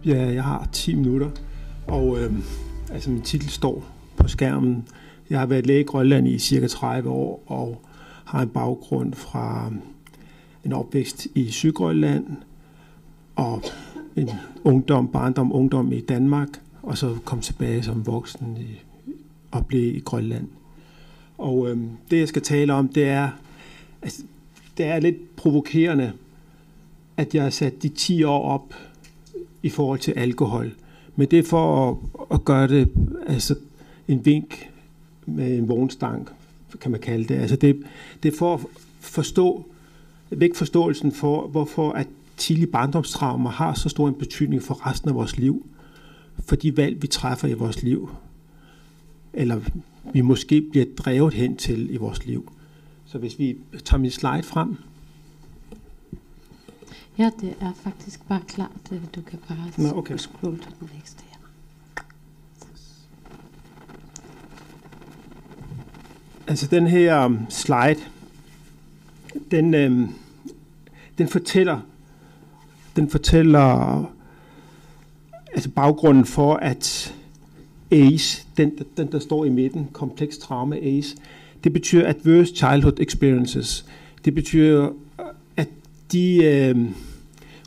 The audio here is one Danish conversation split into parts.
Ja, jeg har 10 minutter, og min titel står på skærmen. Jeg har været læge i Grønland i cirka 30 år, og har en baggrund fra en opvækst i Sydgrønland, og en ungdom i Danmark, og så kom tilbage som voksen og blev i Grønland. Og det, jeg skal tale om, det er lidt provokerende, at jeg har sat de 10 år op i forhold til alkohol. Men det er for at gøre det en vink med en vognstang, kan man kalde det. Det er for at forstå, vække forståelsen for, hvorfor at tidlige barndomstraumer har så stor en betydning for resten af vores liv. For de valg, vi træffer i vores liv. Eller vi måske bliver drevet hen til i vores liv. Så hvis vi tager min slide frem. Ja, det er faktisk bare klart. Du kan bare scrolle til den næste her. Altså den her slide, den fortæller altså baggrunden for, at ACE, den der står i midten, kompleks trauma ACE, det betyder Adverse Childhood Experiences. Det betyder, at de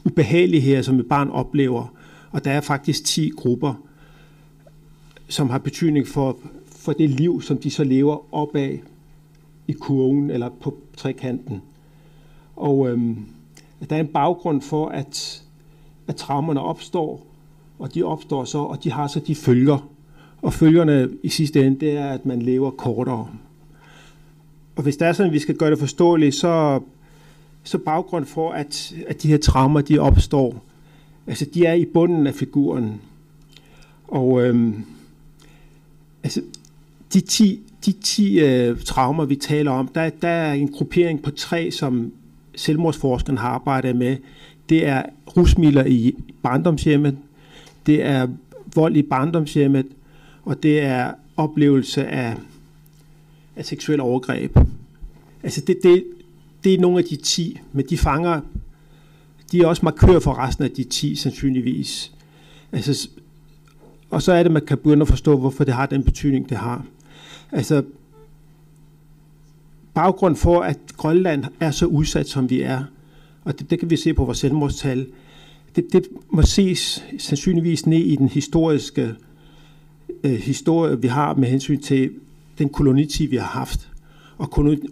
ubehageligheder, som et barn oplever, og der er faktisk 10 grupper, som har betydning for det liv, som de så lever opad i kurven, eller på trekanten. Og der er en baggrund for, at traumerne opstår, og de opstår så, og de har så de følger. Og følgerne i sidste ende, det er, at man lever kortere. Og hvis det er sådan, at vi skal gøre det forståeligt, så baggrund for, at de her traumer, de opstår, altså de er i bunden af figuren. Og de 10 traumer, vi taler om, der er en gruppering på 3, som selvmordsforskeren har arbejdet med. Det er rusmidler i barndomshjemmet, det er vold i barndomshjemmet, og det er oplevelse af seksuel overgreb. Altså det er nogle af de 10, men de er også markører for resten af de 10 sandsynligvis. Altså, og så er det, man kan begynde at forstå, hvorfor det har den betydning, det har. Altså, baggrund for, at Grønland er så udsat, som vi er, og det kan vi se på vores selvmordstal, det må ses sandsynligvis ned i den historiske historie, vi har med hensyn til den kolonitid, vi har haft. Og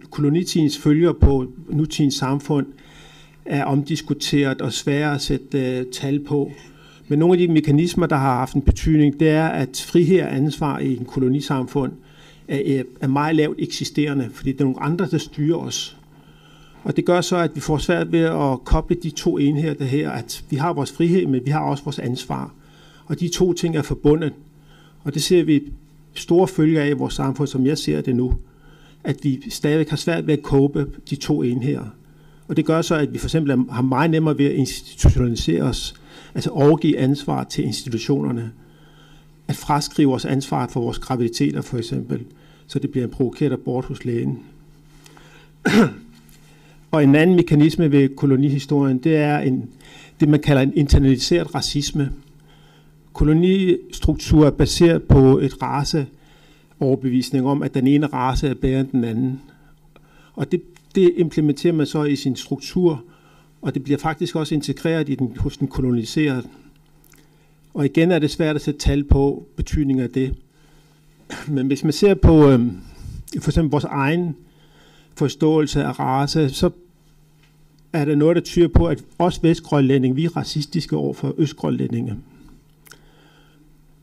kolonitidens følger på nutidens samfund er omdiskuteret og svære at sætte tal på. Men nogle af de mekanismer, der har haft en betydning, det er, at frihed og ansvar i en kolonisamfund er meget lavt eksisterende, fordi det er nogle andre, der styrer os. Og det gør så, at vi får svært ved at koble de 2 enheder her, at vi har vores frihed, men vi har også vores ansvar. Og de 2 ting er forbundet. Og det ser vi store følger af i vores samfund, som jeg ser det nu. At vi stadig har svært ved at koble de 2 enheder. Og det gør så, at vi for eksempel har meget nemmere ved at institutionalisere os, altså overgive ansvar til institutionerne. At fraskrive os ansvar for vores graviditeter for eksempel, så det bliver en provokeret abort hos lægen. Og en anden mekanisme ved kolonihistorien, det er det, man kalder en internaliseret racisme. Kolonistruktur er baseret på et raceoverbevisning om, at den ene race er bedre end den anden. Og det implementerer man så i sin struktur, og det bliver faktisk også integreret hos den koloniserede. Og igen er det svært at sætte tal på betydningen af det. Men hvis man ser på for eksempel vores egen forståelse af race, så er der noget, der tyder på, at os vestgrønlændinge, vi er racistiske over for østgrønlændinge.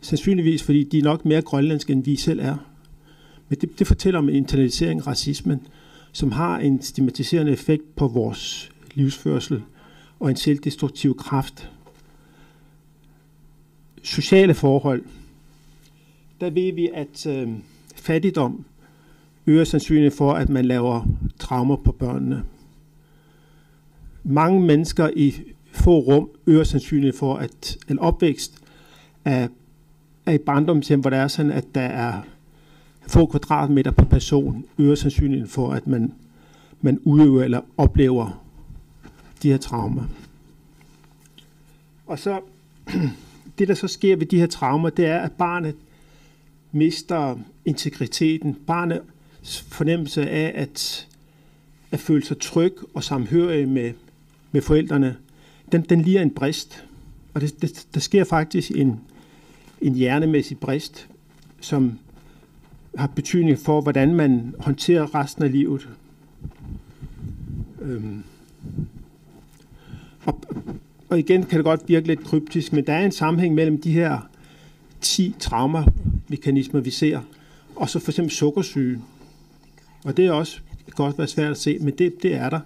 Sandsynligvis, fordi de er nok mere grønlandske, end vi selv er. Men det fortæller om en internalisering af racismen, som har en stigmatiserende effekt på vores livsførsel og en selvdestruktiv kraft. Sociale forhold. Der ved vi, at fattigdom øger sandsynligheden for, at man laver traumer på børnene. Mange mennesker i få rum øger sandsynligheden for, at en opvækst er i barndomshjem, hvor der er sådan, at der er få kvadratmeter per person, øger sandsynligheden for, at man udøver eller oplever de her traumer. Og så det, der så sker ved de her traumer, det er, at barnet mister integriteten. Barnets fornemmelse af at føle sig tryg og samhørig med forældrene, den lider en brist. Og der sker faktisk en hjernemæssig brist, som har betydning for, hvordan man håndterer resten af livet. Og igen kan det godt virke lidt kryptisk, men der er en sammenhæng mellem de her 10 traumamekanismer, vi ser, og så for eksempel sukkersyge. Og det er også godt være svært at se, men det er der.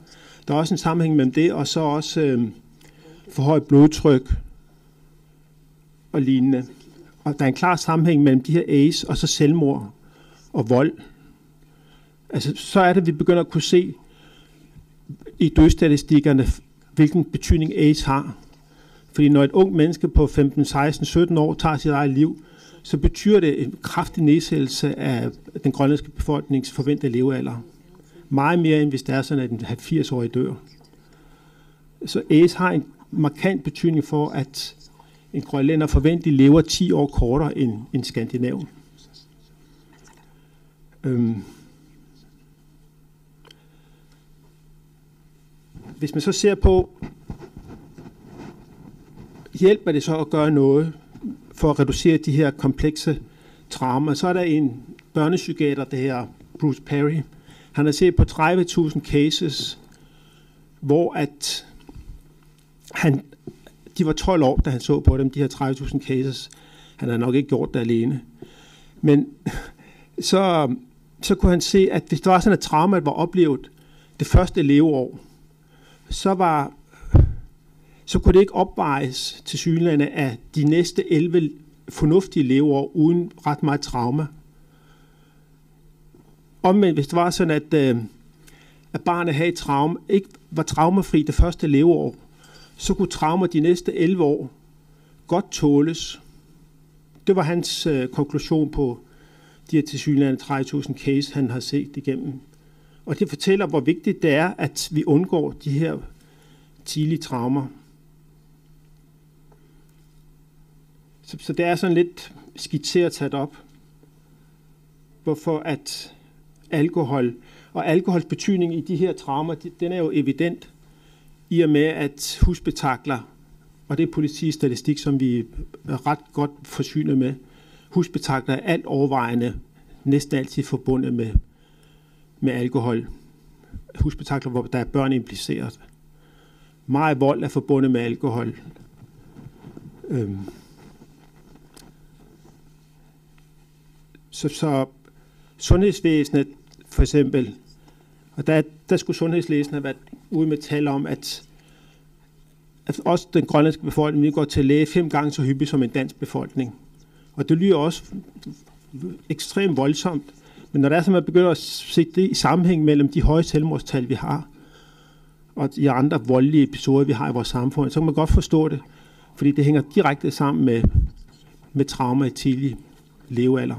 Der er også en sammenhæng mellem det, og så også for højt blodtryk og lignende. Og der er en klar sammenhæng mellem de her ACE og så selvmord og vold. Altså, så er det, at vi begynder at kunne se i dødsstatistikkerne, hvilken betydning AIDS har. Fordi når et ung menneske på 15, 16, 17 år tager sit eget liv, så betyder det en kraftig nedsættelse af den grønlandske befolknings forventede levealder. Meget mere, end hvis det er sådan, at en 80-årig dør. Så AIDS har en markant betydning for, at en grønlænder forventeligt lever 10 år kortere end skandinav. Hvis man så ser på, hjælper det så at gøre noget for at reducere de her komplekse traumer, så er der en børnepsykiater, det her Bruce Perry. Han har set på 30.000 cases, hvor at de var 12 år, da han så på dem, de her 30.000 cases. Han har nok ikke gjort det alene. Men så kunne han se, at hvis der var sådan et trauma, der var oplevet det første leveår, så kunne det ikke opvejes til synligheden af de næste 11 fornuftige leveår uden ret meget trauma. Omvendt, hvis det var sådan, at barnet havde et trauma, ikke var traumafri det første leveår, så kunne traumer de næste 11 år godt tåles. Det var hans konklusion på de her tilsyneladende 30.000 case, han har set igennem. Og det fortæller, hvor vigtigt det er, at vi undgår de her tidlige traumer. Så det er sådan lidt skitseret sat op, hvorfor at alkohol og alkohols betydning i de her traumer, den er jo evident i og med, at husspektakler, og det er politistatistik, som vi er ret godt forsynet med, husspektakler er alt overvejende næsten altid forbundet med alkohol. Husspektakler, hvor der er børn impliceret. Meget vold er forbundet med alkohol. Så sundhedsvæsenet for eksempel, og der skulle sundhedsvæsenet have været ude med tal om, at også den grønlandske befolkning vi går til læge 5 gange så hyppigt som en dansk befolkning. Og det lyder også ekstremt voldsomt, men når der er så, man begynder at se det i sammenhæng mellem de høje selvmordstal, vi har, og de andre voldelige episoder, vi har i vores samfund, så kan man godt forstå det, fordi det hænger direkte sammen med traumer i tidlig levealder.